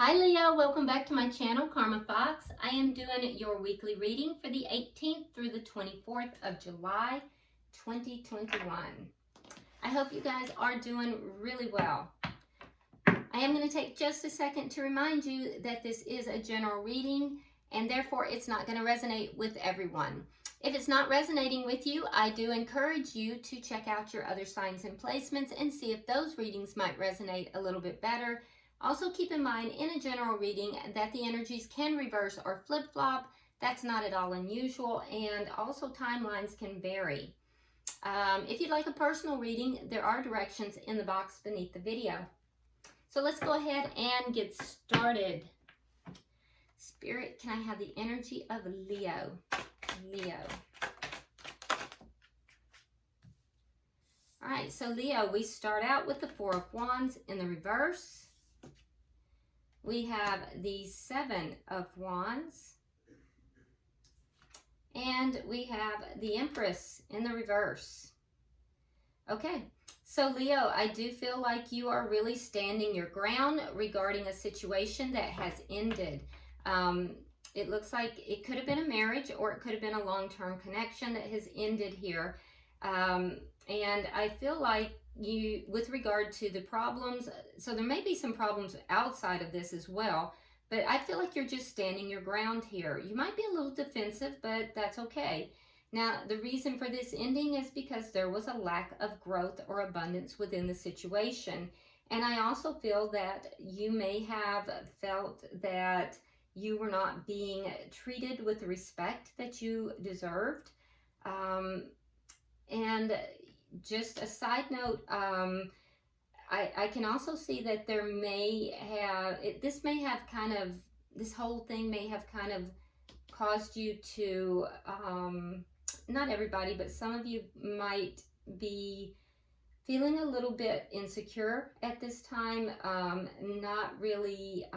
Hi Leo, welcome back to my channel, Karma Fox. I am doing your weekly reading for the 18th through the 24th of July, 2021. I hope you guys are doing really well. I am going to take just a second to remind you that this is a general reading and therefore it's not going to resonate with everyone. If it's not resonating with you, I do encourage you to check out your other signs and placements and see if those readings might resonate a little bit better. Also keep in mind in a general reading that the energies can reverse or flip-flop. That's not at all unusual, and also timelines can vary. If you'd like a personal reading, there are directions in the box beneath the video. So let's go ahead and get started. Spirit, can I have the energy of Leo? Leo. All right, so Leo, we start out with the Four of Wands in the reverse. We have the Seven of Wands. And we have the Empress in the reverse. Okay, so Leo, I do feel like you are really standing your ground regarding a situation that has ended. It looks like it could have been a marriage or it could have been a long-term connection that has ended here. And I feel like you, with regard to the problems, so there may be some problems outside of this as well, but I feel like you're just standing your ground here. You might be a little defensive, but that's okay. Now, the reason for this ending is because there was a lack of growth or abundance within the situation. And I also feel that you may have felt that you were not being treated with the respect that you deserved. And just a side note, I can also see that there may have, this whole thing may have kind of caused you to, not everybody, but some of you might be feeling a little bit insecure at this time, not really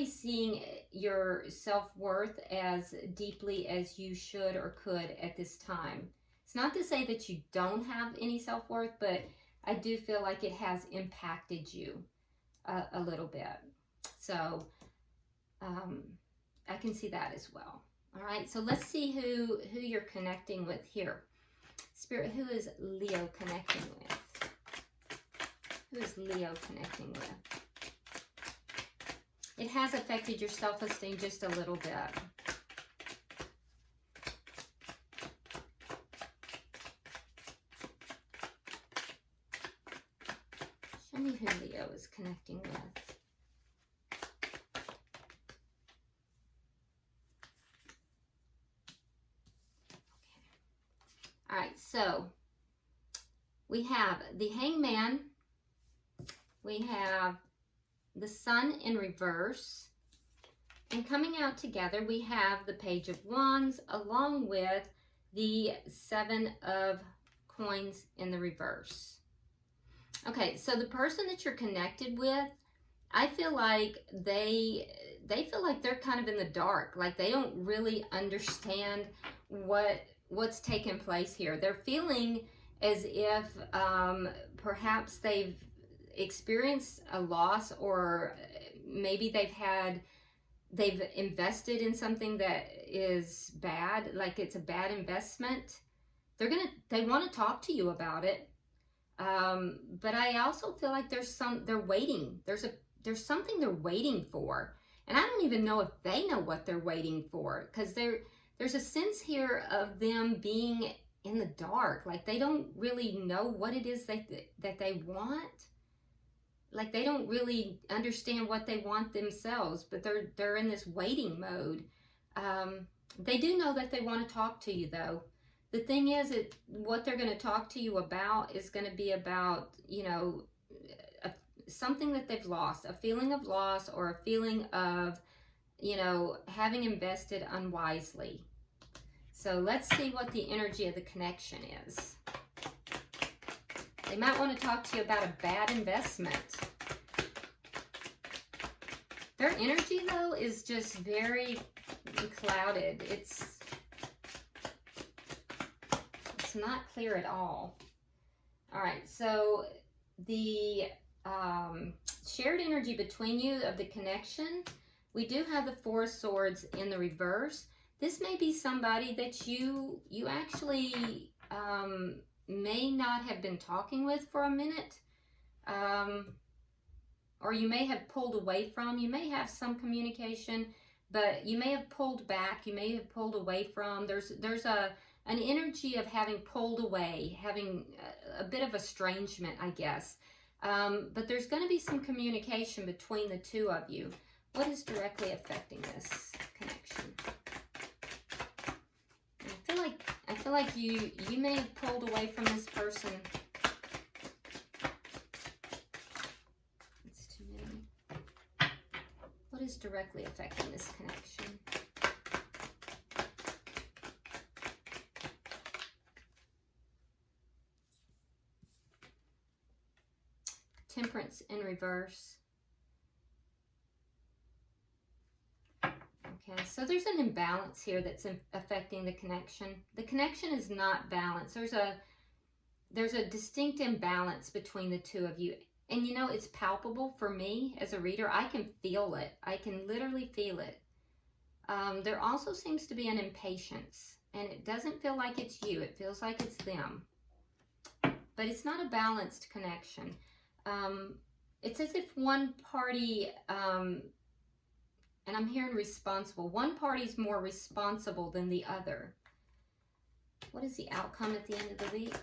seeing your self-worth as deeply as you should or could at this time. It's not to say that you don't have any self-worth, but I do feel like it has impacted you a little bit. So I can see that as well. All right, so let's see who you're connecting with here. Spirit, who is Leo connecting with? Who is Leo connecting with? It has affected your self-esteem just a little bit. Show me who Leo is connecting with. Okay. All right, so we have the Hangman. We have the Sun in reverse, and coming out together we have the Page of Wands along with the Seven of Coins in the reverse. Okay, so the person that you're connected with, I feel like they feel like they're kind of in the dark, like they don't really understand what's taking place here. They're feeling as if perhaps they've experienced a loss, or maybe they've invested in something that is bad, like it's a bad investment. They want to talk to you about it, but I also feel like they're waiting. There's something they're waiting for, and I don't even know if they know what they're waiting for, because there's a sense here of them being in the dark, like they don't really know what it is that they want. Like they don't really understand what they want themselves, but they're in this waiting mode. They do know that they want to talk to you, though. The thing is, what they're going to talk to you about is going to be about, you know, something that they've lost, a feeling of loss, or a feeling of, you know, having invested unwisely. So let's see what the energy of the connection is. They might want to talk to you about a bad investment. Their energy, though, is just very clouded. It's not clear at all. All right, so the shared energy between you of the connection. We do have the Four of Swords in the reverse. This may be somebody that you actually may not have been talking with for a minute. Or you may have pulled away from. You may have some communication, but you may have pulled back. You may have pulled away from. There's an energy of having pulled away, having a bit of estrangement, I guess. But there's going to be some communication between the two of you. What is directly affecting this connection? I feel like you may have pulled away from this person. It's too many. What is directly affecting this connection? Temperance in reverse. Okay, so there's an imbalance here that's affecting the connection. The connection is not balanced. There's a distinct imbalance between the two of you. And you know, it's palpable for me as a reader. I can feel it. I can literally feel it. There also seems to be an impatience. And it doesn't feel like it's you. It feels like it's them. But it's not a balanced connection. It's as if one party... and I'm hearing responsible. One party's more responsible than the other. What is the outcome at the end of the week?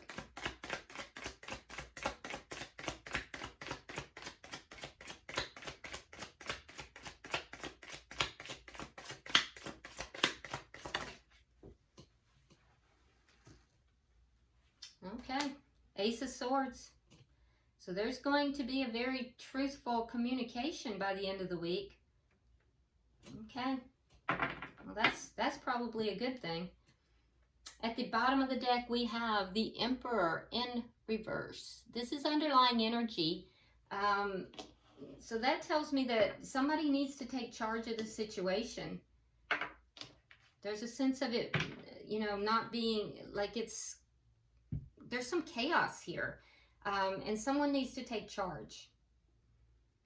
Okay, Ace of Swords. So there's going to be a very truthful communication by the end of the week. Okay, well that's probably a good thing. At the bottom of the deck, we have the Emperor in reverse. This is underlying energy. So that tells me that somebody needs to take charge of the situation. There's a sense of it, you know, not being like there's some chaos here. And someone needs to take charge.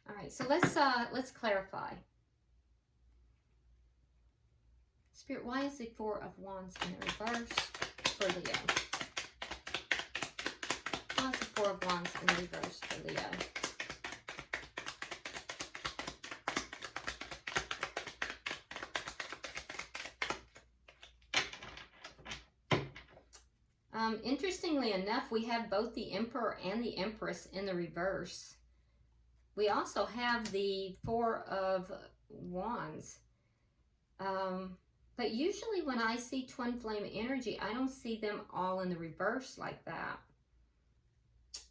All right, so let's clarify. Spirit, why is the Four of Wands in the reverse for Leo? Why is the Four of Wands in the reverse for Leo? Interestingly enough, we have both the Emperor and the Empress in the reverse. We also have the Four of Wands. But usually when I see twin flame energy, I don't see them all in the reverse like that.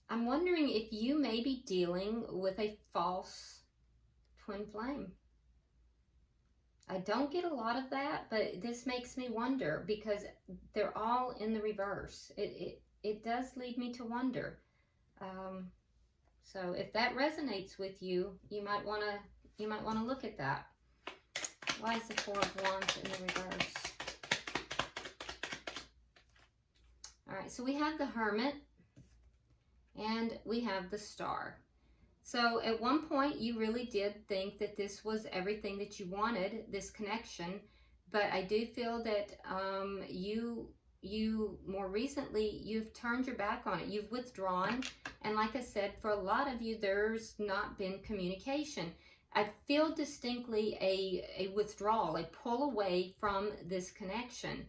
I'm wondering if you may be dealing with a false twin flame. I don't get a lot of that, but this makes me wonder because they're all in the reverse. It does lead me to wonder. So if that resonates with you, you might want to look at that. Why is the Four of Wands in the reverse? All right, so we have the Hermit and we have the Star. So at one point you really did think that this was everything that you wanted, this connection, but I do feel that you more recently, you've turned your back on it. You've withdrawn, and like I said, for a lot of you, there's not been communication. I feel distinctly a withdrawal, a pull away from this connection.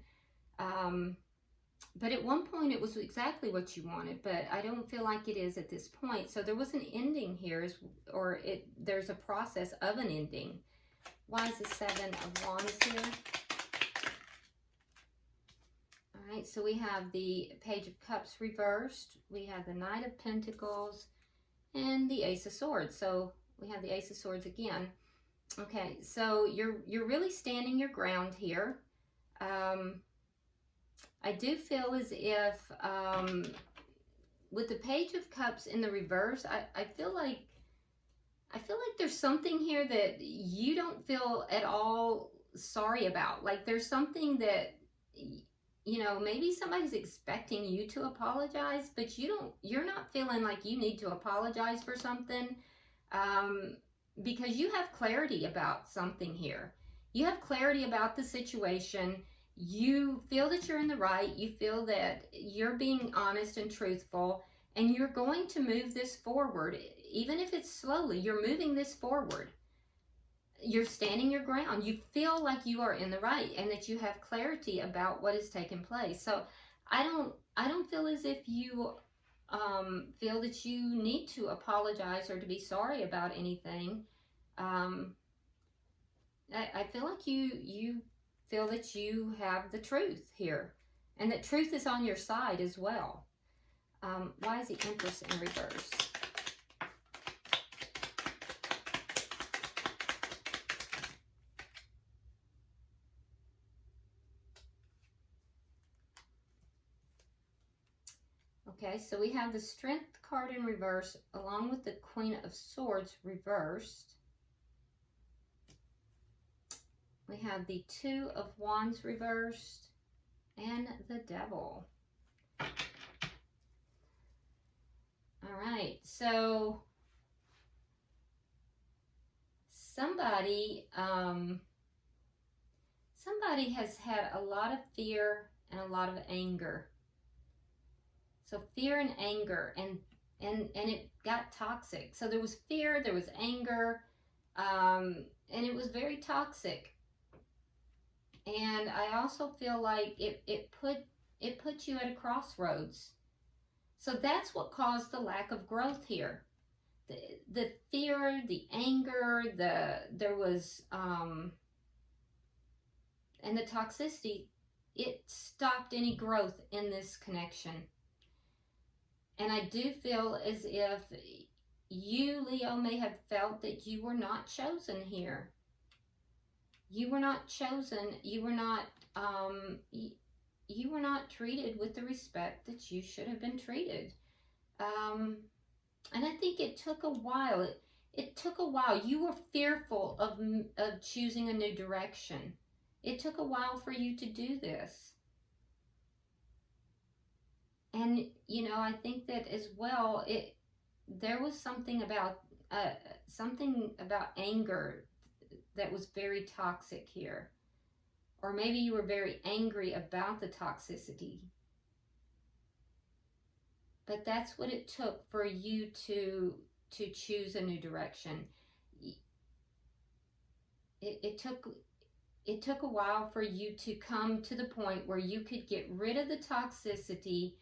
But at one point it was exactly what you wanted, but I don't feel like it is at this point. So there was an ending here, there's a process of an ending. Why is the Seven of Wands here? All right, so we have the Page of Cups reversed. We have the Knight of Pentacles and the Ace of Swords. So we have the Ace of Swords again. Okay, so you're really standing your ground here. I do feel as if with the Page of Cups in the reverse, I feel like there's something here that you don't feel at all sorry about. Like there's something that, you know, maybe somebody's expecting you to apologize, but you're not feeling like you need to apologize for something. because you have clarity about something here. You have clarity about the situation. You feel that you're in the right. You feel that you're being honest and truthful, and you're going to move this forward. Even if it's slowly, you're moving this forward. You're standing your ground. You feel like you are in the right and that you have clarity about what has taken place. So I don't feel as if you feel that you need to apologize or to be sorry about anything. I feel like you feel that you have the truth here, and that truth is on your side as well. Why is the Empress in reverse? Okay, so we have the Strength card in reverse along with the Queen of Swords reversed. We have the Two of Wands reversed and the Devil. All right, so somebody has had a lot of fear and a lot of anger. So fear and anger, and it got toxic. So there was fear, there was anger, and it was very toxic. And I also feel like it put you at a crossroads. So that's what caused the lack of growth here. The fear, the anger, there was and the toxicity, it stopped any growth in this connection. And I do feel as if you, Leo, may have felt that you were not chosen here. You were not chosen. You were not treated with the respect that you should have been treated. And I think it took a while. It took a while. You were fearful of choosing a new direction. It took a while for you to do this. And, you know, I think that as well, there was something about anger that was very toxic here. Or maybe you were very angry about the toxicity. But that's what it took for you to choose a new direction. It took a while for you to come to the point where you could get rid of the toxicity,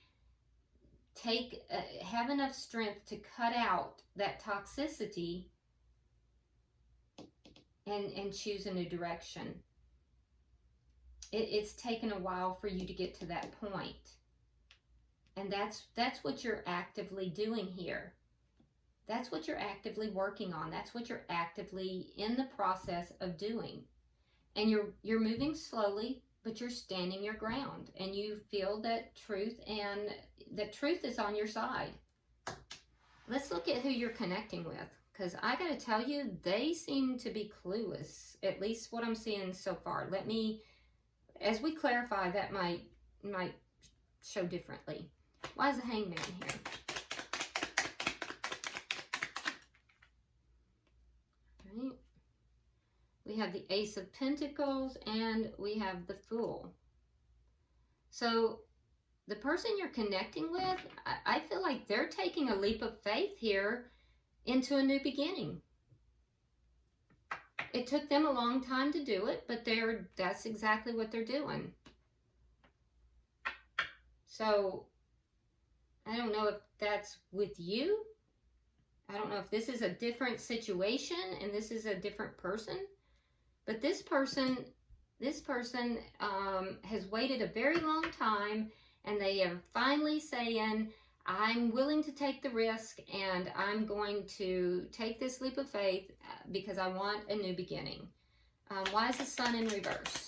have enough strength to cut out that toxicity and choose a new direction. It's taken a while for you to get to that point. And that's what you're actively doing here. That's what you're actively working on. That's what you're actively in the process of doing. And you're moving slowly, but you're standing your ground, and you feel that truth, and that truth is on your side. Let's look at who you're connecting with, because I got to tell you, they seem to be clueless, at least what I'm seeing so far. Let me, as we clarify, that might show differently. Why is the Hangman here? Right. We have the Ace of Pentacles, and we have the Fool. So the person you're connecting with, I feel like they're taking a leap of faith here into a new beginning. It took them a long time to do it, but that's exactly what they're doing. So I don't know if that's with you. I don't know if this is a different situation and this is a different person. But this person has waited a very long time, and they are finally saying, I'm willing to take the risk, and I'm going to take this leap of faith because I want a new beginning. Why is the Sun in reverse?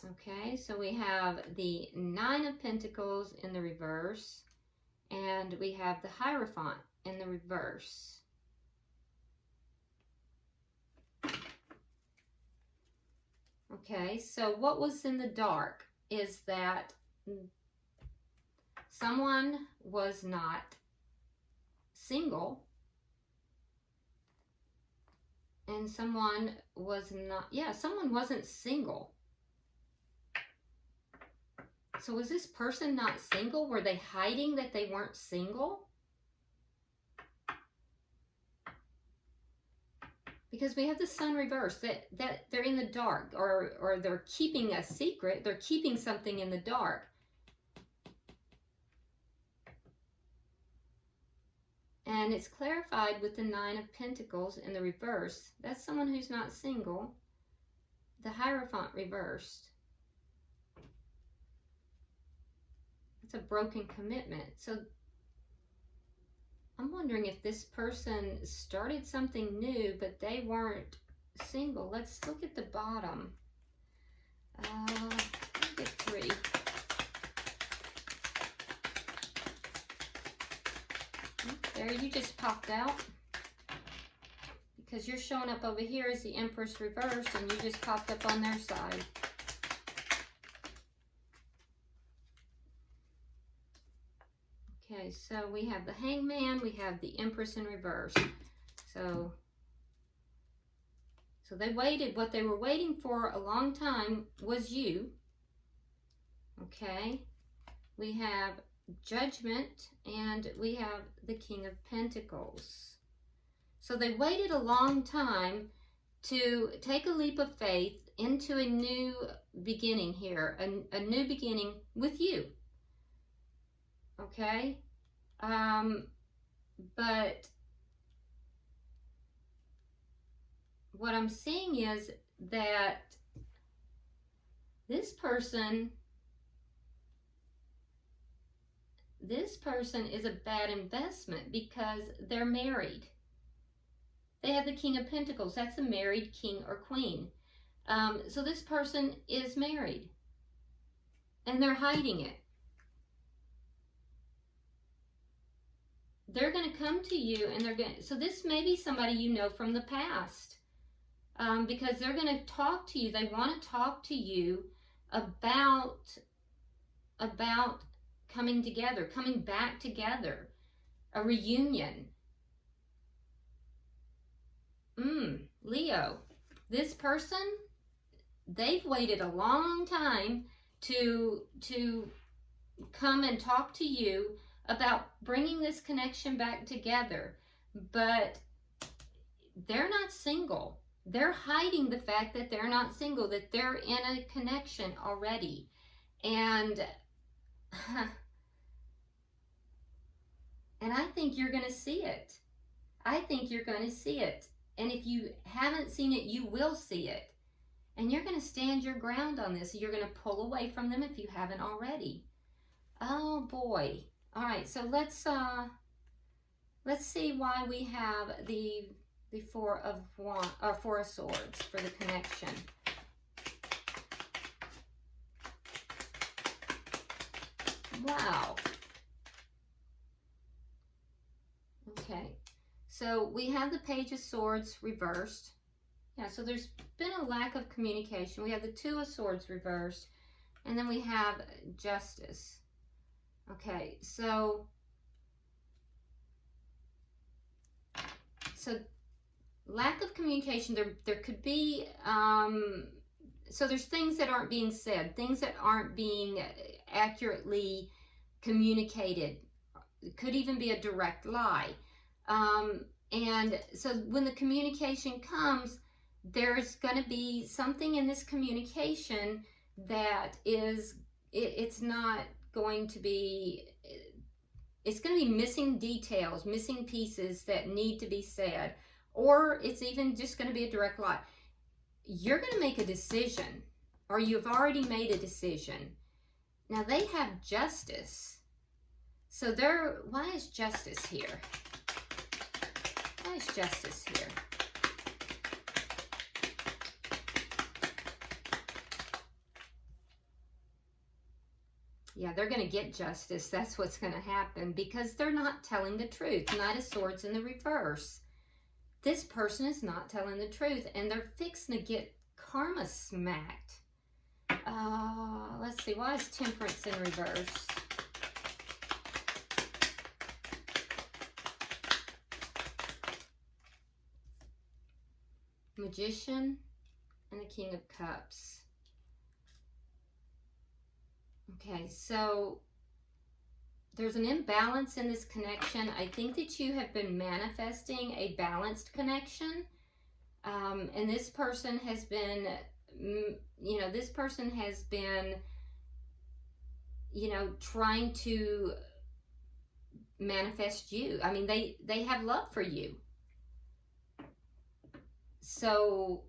Okay, so we have the Nine of Pentacles in the reverse. And we have the Hierophant in the reverse. Okay, so what was in the dark? is that someone was not single and someone was not, someone wasn't single. So was this person not single? Were they hiding that they weren't single? Because we have the sun reversed, that they're in the dark, or they're keeping a secret, they're keeping something in the dark. And it's clarified with the Nine of Pentacles in the reverse. That's someone who's not single. The Hierophant reversed. It's a broken commitment. So I'm wondering if this person started something new, but they weren't single. Let's look at the bottom. Look at 3. There, you just popped out. Because you're showing up over here as the Empress reverse, and you just popped up on their side. Okay, so we have the Hangman, we have the Empress in reverse. So they waited. What they were waiting for a long time was you. Okay, we have Judgment, and we have the King of Pentacles. So they waited a long time to take a leap of faith into a new beginning here, a new beginning with you. Okay, but what I'm seeing is that this person is a bad investment because they're married. They have the King of Pentacles. That's a married king or queen. So this person is married and they're hiding it. They're going to come to you and they're going to, so this may be somebody you know from the past, because they're going to talk to you. They want to talk to you about coming together, coming back together, a reunion. Leo, this person, they've waited a long time to come and talk to you about bringing this connection back together, but they're not single. They're hiding the fact that they're not single, that they're in a connection already. And I think you're going to see it. I think you're going to see it. And if you haven't seen it, you will see it. And you're going to stand your ground on this. You're going to pull away from them if you haven't already. Oh boy. All right, so let's see why we have the Four of Swords for the connection. Wow. Okay, so we have the Page of Swords reversed. Yeah, so there's been a lack of communication. We have the Two of Swords reversed, and then we have Justice. Okay, so lack of communication, there could be, so there's things that aren't being said, things that aren't being accurately communicated. It could even be a direct lie. And so when the communication comes, there's going to be something in this communication that is, it's not going to be, it's going to be missing details, missing pieces that need to be said, or it's even just going to be a direct lie. You're going to make a decision, or you've already made a decision. Now they have Justice. So why is Justice here? Why is Justice here? Yeah, they're going to get justice. That's what's going to happen because they're not telling the truth. Knight of Swords in the reverse. This person is not telling the truth and they're fixing to get karma smacked. Let's see, why is Temperance in reverse? Magician and the King of Cups. Okay, so there's an imbalance in this connection. I think that you have been manifesting a balanced connection. And this person has been, this person has been, trying to manifest you. I mean, they have love for you. So,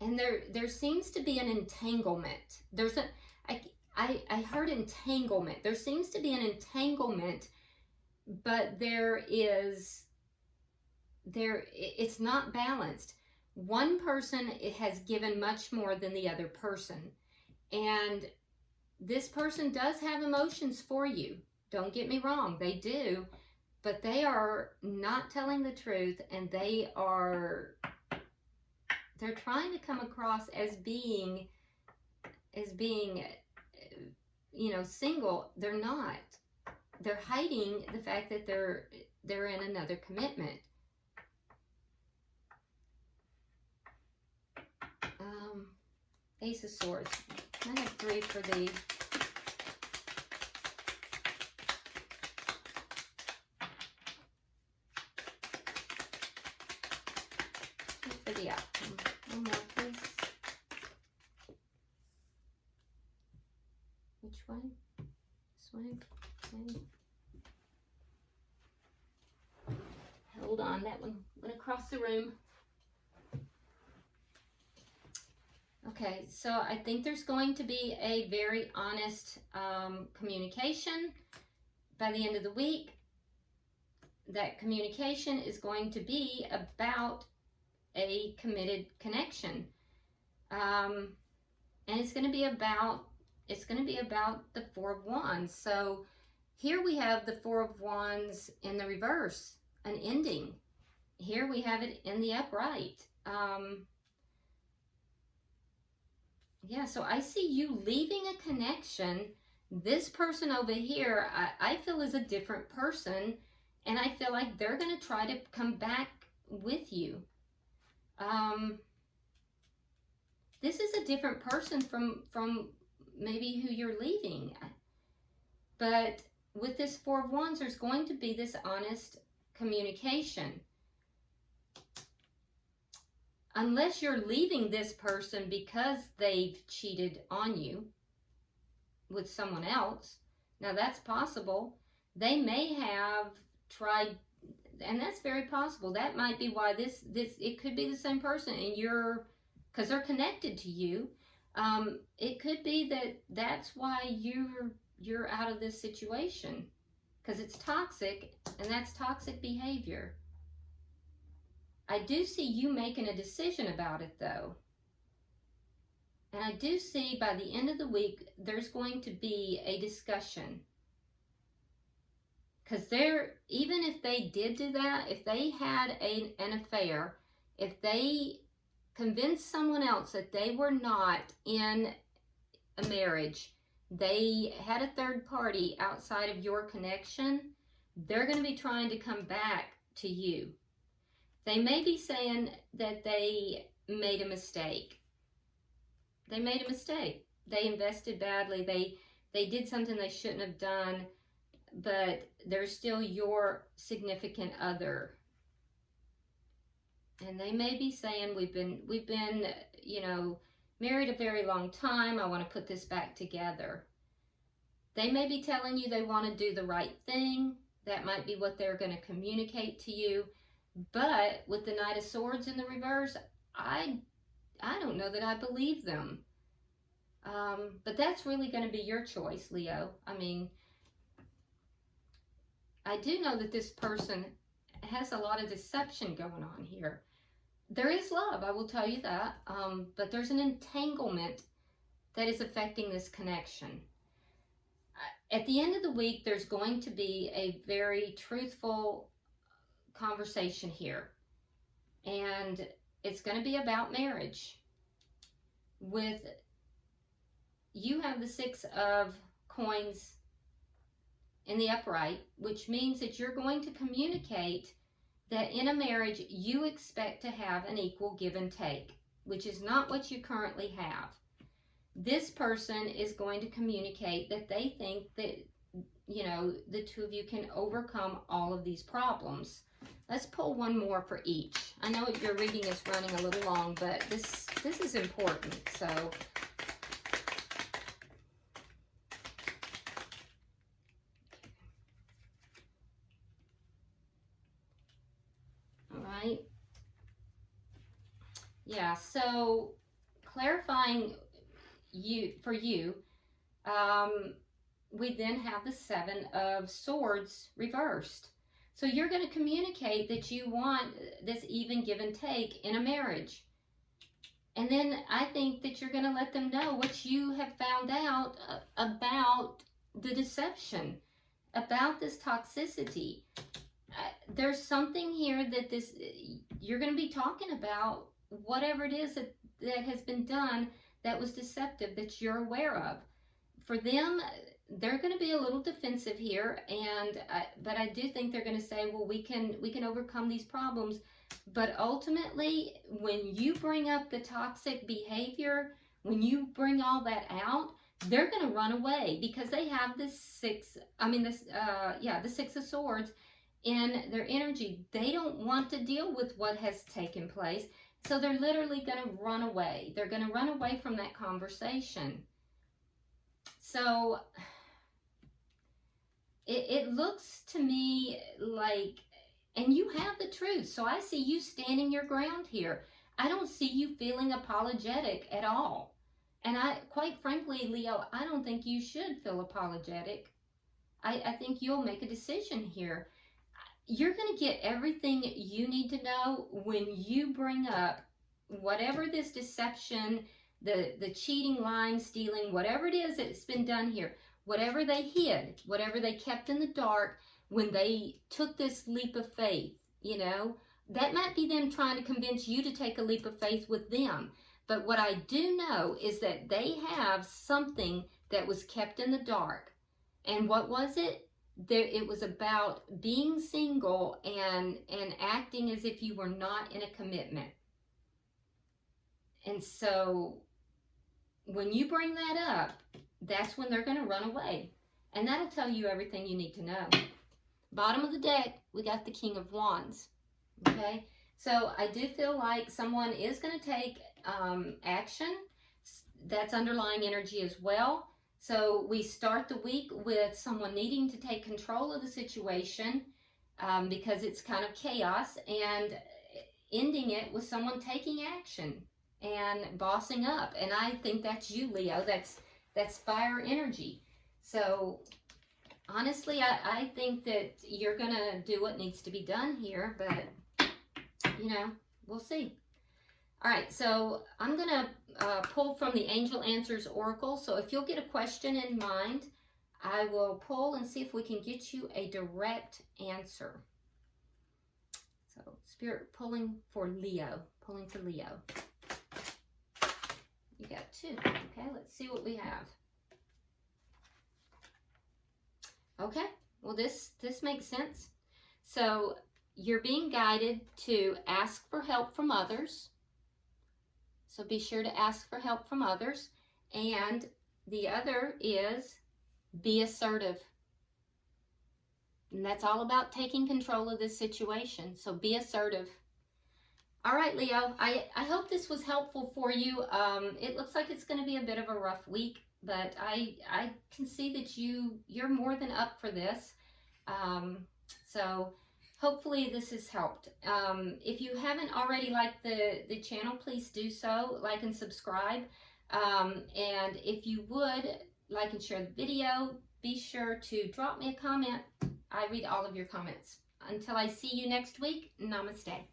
and there seems to be an entanglement. I heard entanglement. There seems to be an entanglement, but it's not balanced. One person has given much more than the other person. And this person does have emotions for you. Don't get me wrong, they do. But they are not telling the truth, and they're trying to come across as being single. They're not. They're hiding the fact that they're in another commitment. Ace of Swords. I have 3 for the outcome. One more, please. Which one? This one? Okay. Hold on, that one went across the room. Okay, so I think there's going to be a very honest communication by the end of the week. That communication is going to be about a committed connection, and it's going to be about the Four of Wands. So here we have the Four of Wands in the reverse, an ending. Here we have it in the upright. Yeah, so I see you leaving a connection. This person over here, I feel is a different person, and I feel like they're going to try to come back with you. This is a different person from maybe who you're leaving. But with this Four of Wands, there's going to be this honest communication. Unless you're leaving this person because they've cheated on you with someone else. Now that's possible. They may have tried, and that's very possible. That might be why it could be the same person, and because they're connected to you. It could be that's why you're out of this situation, because it's toxic, and that's toxic behavior. I do see you making a decision about it, though. And I do see by the end of the week, there's going to be a discussion. Because even if they did do that, if they had an affair, if they convinced someone else that they were not in a marriage, they had a third party outside of your connection, they're going to be trying to come back to you. They may be saying that they made a mistake. They made a mistake. They invested badly. They did something they shouldn't have done, but they're still your significant other. And they may be saying, we've been, married a very long time. I want to put this back together. They may be telling you they want to do the right thing. That might be what they're going to communicate to you. But with the Knight of Swords in the reverse, I don't know that I believe them. But that's really going to be your choice, Leo. I mean, I do know that this person has a lot of deception going on here. There is love, I will tell you that. But there's an entanglement that is affecting this connection. At the end of the week, there's going to be a very truthful conversation here, and it's going to be about marriage with you have the 6 of coins in the upright, which means that you're going to communicate that in a marriage you expect to have an equal give and take, which is not what you currently have. This person is going to communicate that they think that, you know, the two of you can overcome all of these problems. Let's pull one more for each. I know your reading is running a little long, but this is important. So all right. Yeah, so clarifying for you, we then have the 7 of Swords reversed. So you're going to communicate that you want this even give and take in a marriage. And then I think that you're going to let them know what you have found out about the deception, about this toxicity. There's something here that you're going to be talking about, whatever it is that has been done that was deceptive that you're aware of. For them, they're going to be a little defensive here, but I do think they're going to say, well, we can overcome these problems. But ultimately, when you bring up the toxic behavior, when you bring all that out, they're going to run away because they have the 6 of Swords in their energy. They don't want to deal with what has taken place. So they're literally going to run away. They're going to run away from that conversation. So it looks to me like, and you have the truth. So I see you standing your ground here. I don't see you feeling apologetic at all. And quite frankly, Leo, I don't think you should feel apologetic. I think you'll make a decision here. You're going to get everything you need to know when you bring up whatever this deception, the cheating, lying, stealing, whatever it is that's been done here, whatever they hid, whatever they kept in the dark when they took this leap of faith, you know, that might be them trying to convince you to take a leap of faith with them. But what I do know is that they have something that was kept in the dark. And what was it? It was about being single and acting as if you were not in a commitment. And so when you bring that up, that's when they're going to run away. And that'll tell you everything you need to know. Bottom of the deck, we got the King of Wands. Okay? So I do feel like someone is going to take action. That's underlying energy as well. So we start the week with someone needing to take control of the situation because it's kind of chaos, and ending it with someone taking action and bossing up. And I think that's you, Leo. That's fire energy. So honestly, I think that you're going to do what needs to be done here, but, you know, we'll see. All right, so I'm going to pull from the Angel Answers Oracle. So if you'll get a question in mind, I will pull and see if we can get you a direct answer. So Spirit pulling for Leo, You got 2. Okay, let's see what we have. Okay, well this makes sense. So you're being guided to ask for help from others. So be sure to ask for help from others. And the other is be assertive. And that's all about taking control of this situation. So be assertive. All right, Leo, I hope this was helpful for you. It looks like it's going to be a bit of a rough week, but I can see that you're more than up for this. So hopefully this has helped. If you haven't already liked the channel, please do so. Like and subscribe. And if you would like and share the video, be sure to drop me a comment. I read all of your comments. Until I see you next week, namaste.